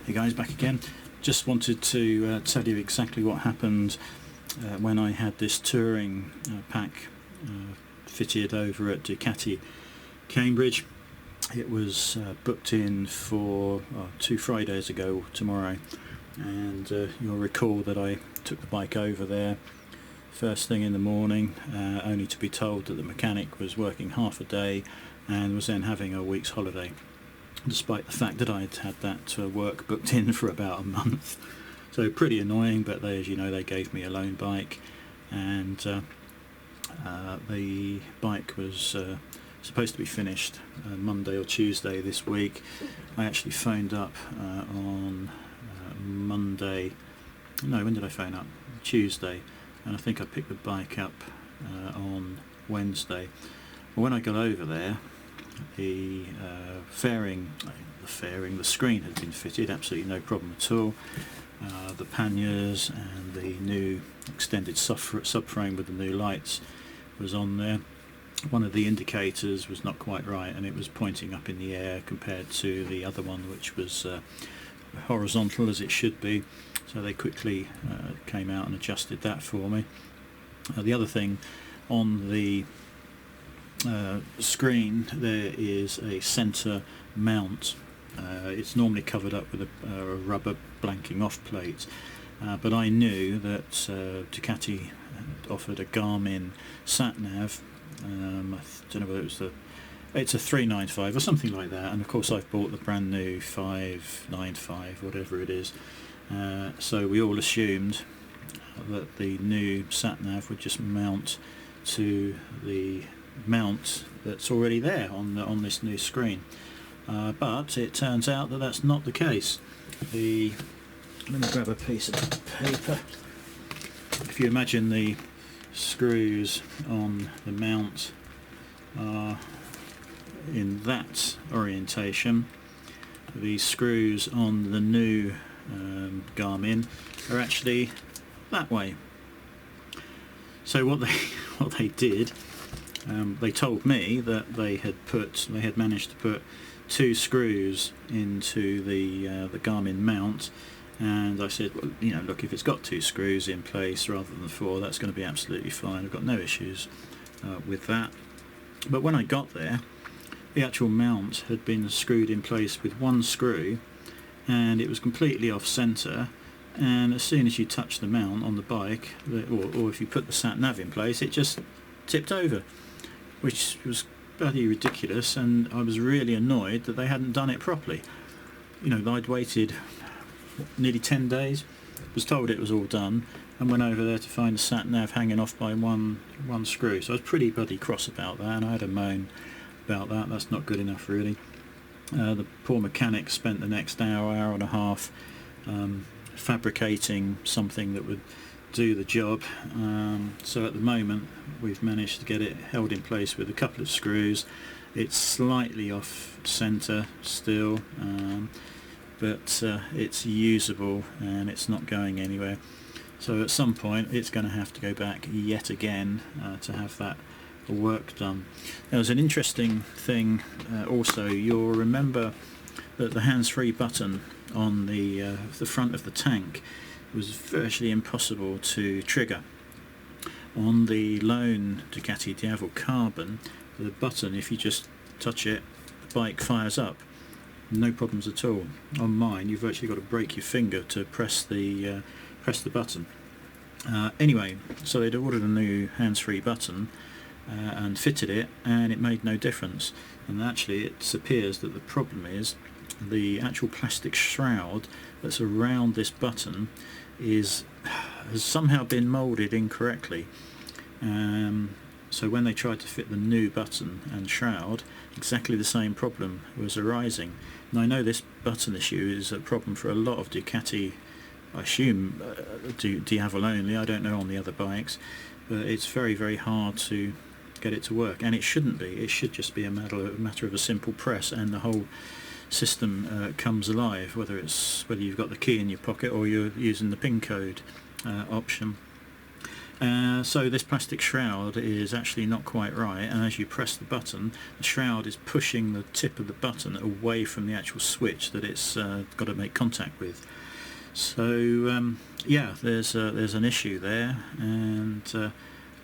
Hey guys, back again. Just wanted to tell you exactly what happened when I had this touring pack fitted over at Ducati Cambridge. It was booked in for 2 Fridays ago, tomorrow, and you'll recall that I took the bike over there first thing in the morning, only to be told that the mechanic was working half a day and was then having a week's holiday, despite the fact that I'd had that work booked in for about a month. So pretty annoying, but they, as you know, they gave me a loan bike, and the bike was supposed to be finished Monday or Tuesday this week. I actually phoned up on Monday. No, when did I phone up? Tuesday, and I think I picked the bike up on Wednesday. Well, when I got over there, the screen had been fitted, absolutely no problem at all. The panniers and the new extended subframe with the new lights was on there. One of the indicators was not quite right, and it was pointing up in the air compared to the other one, which was horizontal as it should be. So they quickly came out and adjusted that for me. The other thing, on the screen there is a centre mount. It's normally covered up with a rubber blanking off plate, but I knew that Ducati offered a Garmin sat-nav. I don't know whether it's a 395 or something like that, and of course I've bought the brand new 595, whatever it is. So we all assumed that the new sat-nav would just mount to the mount that's already there on this new screen, but it turns out that that's not the case. Let me grab a piece of paper. If you imagine the screws on the mount are in that orientation, the screws on the new Garmin are actually that way. So what they did, they told me that they had managed to put 2 screws into the Garmin mount, and I said, well, you know, look, if it's got 2 screws in place rather than 4, that's going to be absolutely fine. I've got no issues with that. But when I got there, the actual mount had been screwed in place with 1 screw, and it was completely off centre. And as soon as you touch the mount on the bike, or if you put the sat-nav in place, it just tipped over, which was bloody ridiculous, and I was really annoyed that they hadn't done it properly. You know, I'd waited nearly 10 days, was told it was all done, and went over there to find the sat-nav hanging off by one screw. So I was pretty bloody cross about that, and I had a moan about that. That's not good enough, really. The poor mechanic spent the next hour and a half fabricating something that would do the job. So at the moment we've managed to get it held in place with a couple of screws. It's slightly off centre still, but it's usable and it's not going anywhere. So at some point it's going to have to go back yet again to have that work done. There was an interesting thing also. You'll remember that the hands-free button on the front of the tank was virtually impossible to trigger. On the lone Ducati Diavel Carbon, the button, if you just touch it, the bike fires up. No problems at all. On mine, you've virtually got to break your finger to press the button. Anyway, so they'd ordered a new hands-free button and fitted it, and it made no difference. And actually it appears that the problem is the actual plastic shroud that's around this button has somehow been moulded incorrectly. So when they tried to fit the new button and shroud, exactly the same problem was arising. And I know this button issue is a problem for a lot of Ducati, I assume Diavel only, I don't know on the other bikes, but it's very, very hard to get it to work, and it shouldn't be. It should just be a matter of a simple press and the whole system comes alive, whether you've got the key in your pocket or you're using the pin code option. So this plastic shroud is actually not quite right, and as you press the button, the shroud is pushing the tip of the button away from the actual switch that it's got to make contact with. So yeah, there's an issue there, and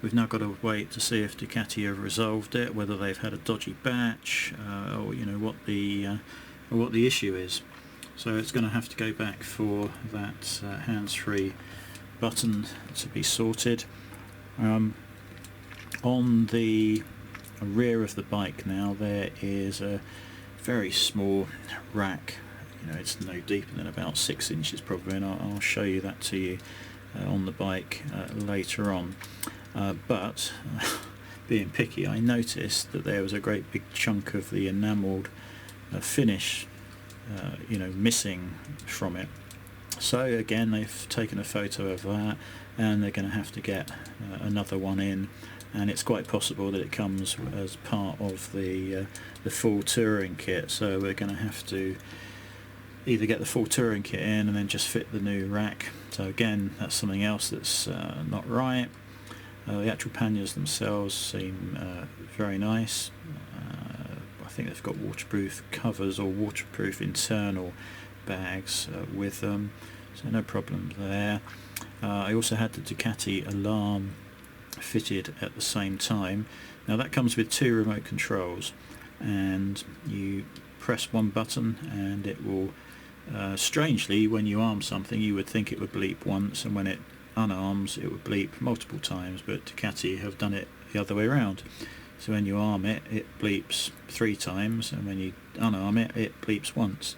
we've now got to wait to see if Ducati have resolved it, whether they've had a dodgy batch, or what the issue is. So it's going to have to go back for that hands-free button to be sorted. On the rear of the bike now there is a very small rack. It's no deeper than about 6 inches probably, and I'll show you that to you on the bike later on. But being picky, I noticed that there was a great big chunk of the enamelled finish missing from it. So again, they've taken a photo of that, and they're going to have to get another one in, and it's quite possible that it comes as part of the full touring kit. So we're going to have to either get the full touring kit in and then just fit the new rack. So again, that's something else that's not right. The actual panniers themselves seem very nice. I think they've got waterproof covers or waterproof internal bags with them, so no problem there. I also had the Ducati alarm fitted at the same time. Now that comes with 2 remote controls, and you press one button and it will strangely, when you arm something, you would think it would bleep once, and when it unarms it would bleep multiple times, but Ducati have done it the other way around. So when you arm it, it bleeps 3 times, and when you unarm it, it bleeps once.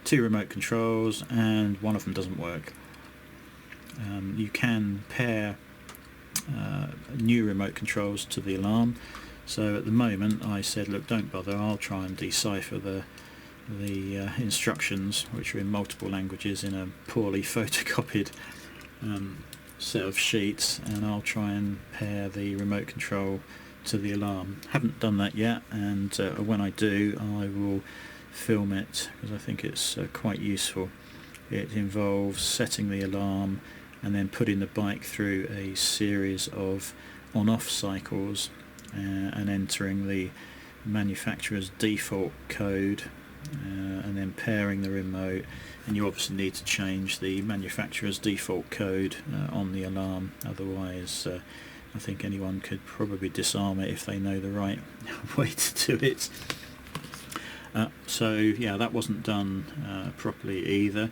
2 remote controls, and one of them doesn't work. You can pair new remote controls to the alarm. So at the moment I said, look, don't bother, I'll try and decipher the instructions, which are in multiple languages in a poorly photocopied set of sheets, and I'll try and pair the remote control to the alarm. Haven't done that yet, and when I do I will film it, because I think it's quite useful. It involves setting the alarm and then putting the bike through a series of on-off cycles and entering the manufacturer's default code, and then pairing the remote, and you obviously need to change the manufacturer's default code on the alarm, otherwise I think anyone could probably disarm it if they know the right way to do it. So yeah, that wasn't done properly either.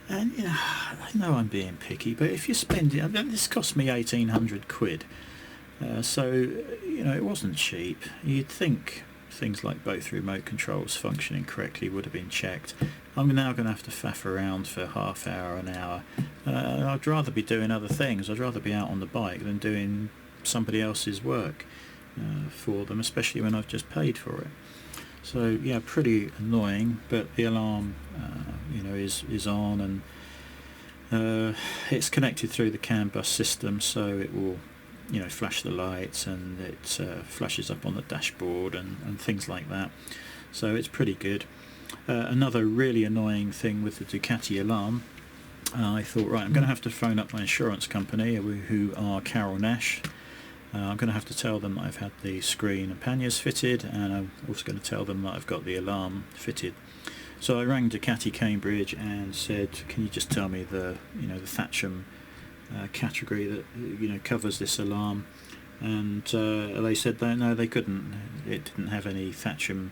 And I know I'm being picky, but if you spend this cost me 1,800 quid, so it wasn't cheap. You'd think things like both remote controls functioning correctly would have been checked. I'm now going to have to faff around for half hour, an hour. I'd rather be doing other things. I'd rather be out on the bike than doing somebody else's work for them, especially when I've just paid for it. So yeah, pretty annoying, but the alarm is on, and it's connected through the CAN bus system, so it will flash the lights, and it flashes up on the dashboard and things like that. So it's pretty good. Another really annoying thing with the Ducati alarm, I thought, right, I'm going to have to phone up my insurance company, who are Carol Nash. I'm going to have to tell them that I've had the screen and panniers fitted, and I'm also going to tell them that I've got the alarm fitted. So I rang Ducati Cambridge and said, can you just tell me the Thatcham category that covers this alarm? And they said that no, they couldn't. It didn't have any Thatcham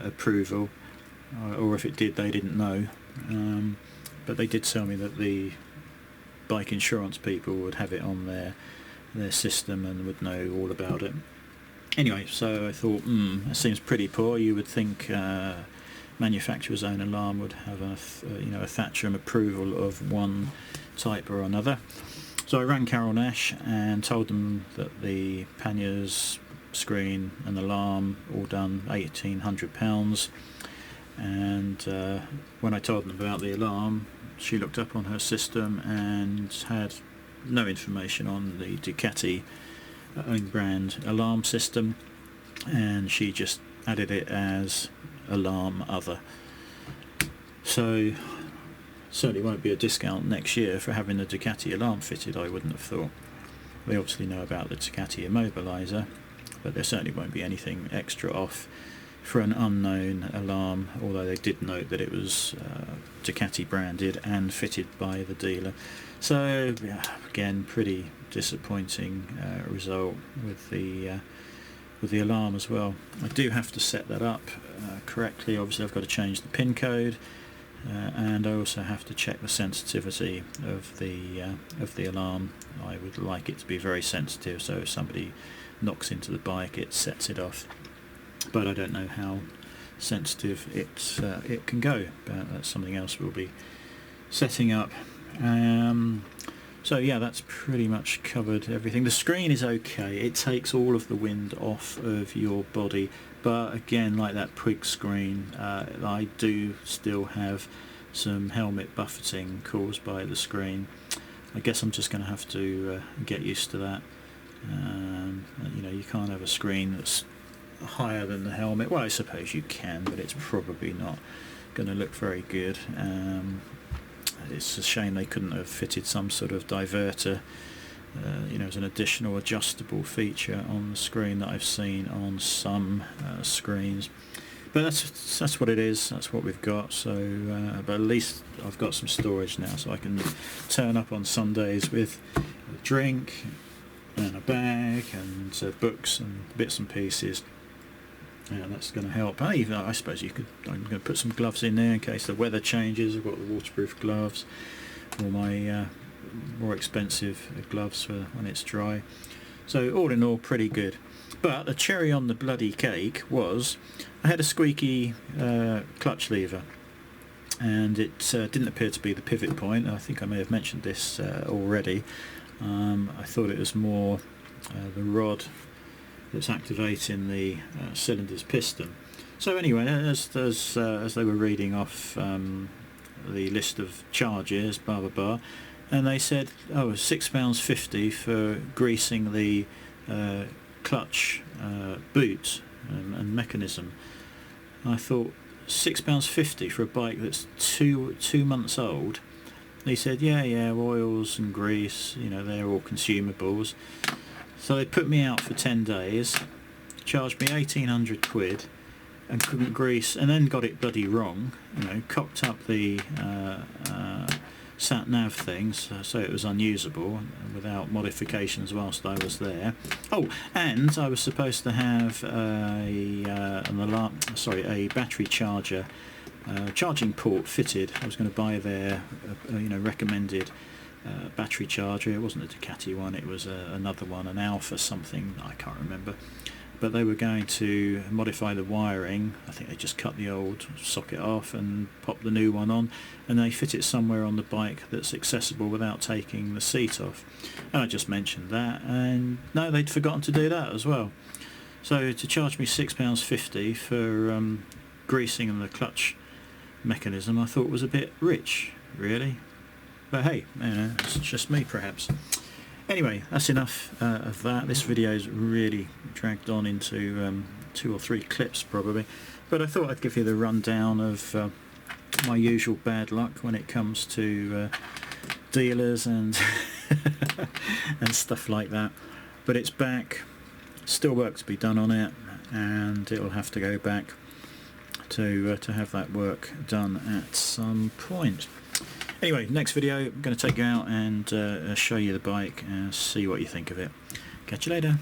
approval, or if it did, they didn't know. But they did tell me that the bike insurance people would have it on their system and would know all about it. Anyway, so I thought, that seems pretty poor. You would think manufacturer's own alarm would have a Thatcham approval of one type or another. So I rang Carol Nash and told them that the panniers, screen and alarm all done £1,800, and when I told them about the alarm, she looked up on her system and had no information on the Ducati own brand alarm system, and she just added it as alarm other. So certainly won't be a discount next year for having the Ducati alarm fitted, I wouldn't have thought. they obviously know about the Ducati immobiliser, but there certainly won't be anything extra off for an unknown alarm, although they did note that it was Ducati branded and fitted by the dealer. So yeah, again, pretty disappointing result with the alarm as well. I do have to set that up correctly. Obviously I've got to change the pin code, and I also have to check the sensitivity of the alarm. I would like it to be very sensitive, so if somebody knocks into the bike it sets it off, but I don't know how sensitive it can go, but that's something else we'll be setting up. So yeah, that's pretty much covered everything. The screen is okay, it takes all of the wind off of your body, but again, like that Prig screen, I do still have some helmet buffeting caused by the screen. I guess I'm just going to have to get used to that. You know, you can't have a screen that's higher than the helmet. Well, I suppose you can, but it's probably not going to look very good. It's a shame they couldn't have fitted some sort of diverter, you know, as an additional adjustable feature on the screen that I've seen on some screens. But that's what it is. That's what we've got. So, but at least I've got some storage now, so I can turn up on Sundays with a drink and a bag and books and bits and pieces. Yeah, that's going to help. I suppose you could. I'm going to put some gloves in there in case the weather changes. I've got the waterproof gloves, or my more expensive gloves for when it's dry. So all in all, pretty good. But the cherry on the bloody cake was I had a squeaky clutch lever, and it didn't appear to be the pivot point. I think I may have mentioned this already. I thought it was more the rod that's activating the cylinder's piston. So anyway, as they were reading off the list of charges, blah blah blah, and they said, oh, £6.50 for greasing the clutch boot and mechanism. I thought, £6.50 for a bike that's two months old? They said, yeah, oils and grease, you know, they're all consumables. So they put me out for 10 days, charged me 1,800 quid, and couldn't grease, and then got it bloody wrong, you know, cocked up the sat-nav things, so it was unusable without modifications whilst I was there. Oh, and I was supposed to have a battery charger, charging port fitted. I was going to buy their you know, recommended battery charger. It wasn't a Ducati one, it was another one, an Alpha something, I can't remember. But they were going to modify the wiring. I think they just cut the old socket off and popped the new one on, and they fit it somewhere on the bike that's accessible without taking the seat off. And I just mentioned that, and no, they'd forgotten to do that as well. So to charge me £6.50 for greasing the clutch mechanism, I thought was a bit rich, really. But hey, it's just me perhaps. Anyway, that's enough of that. This video's really dragged on into 2 or 3 clips probably, but I thought I'd give you the rundown of my usual bad luck when it comes to dealers and and stuff like that. But it's back, still work to be done on it, and it'll have to go back to have that work done at some point. Anyway, next video I'm going to take you out and show you the bike and see what you think of it. Catch you later.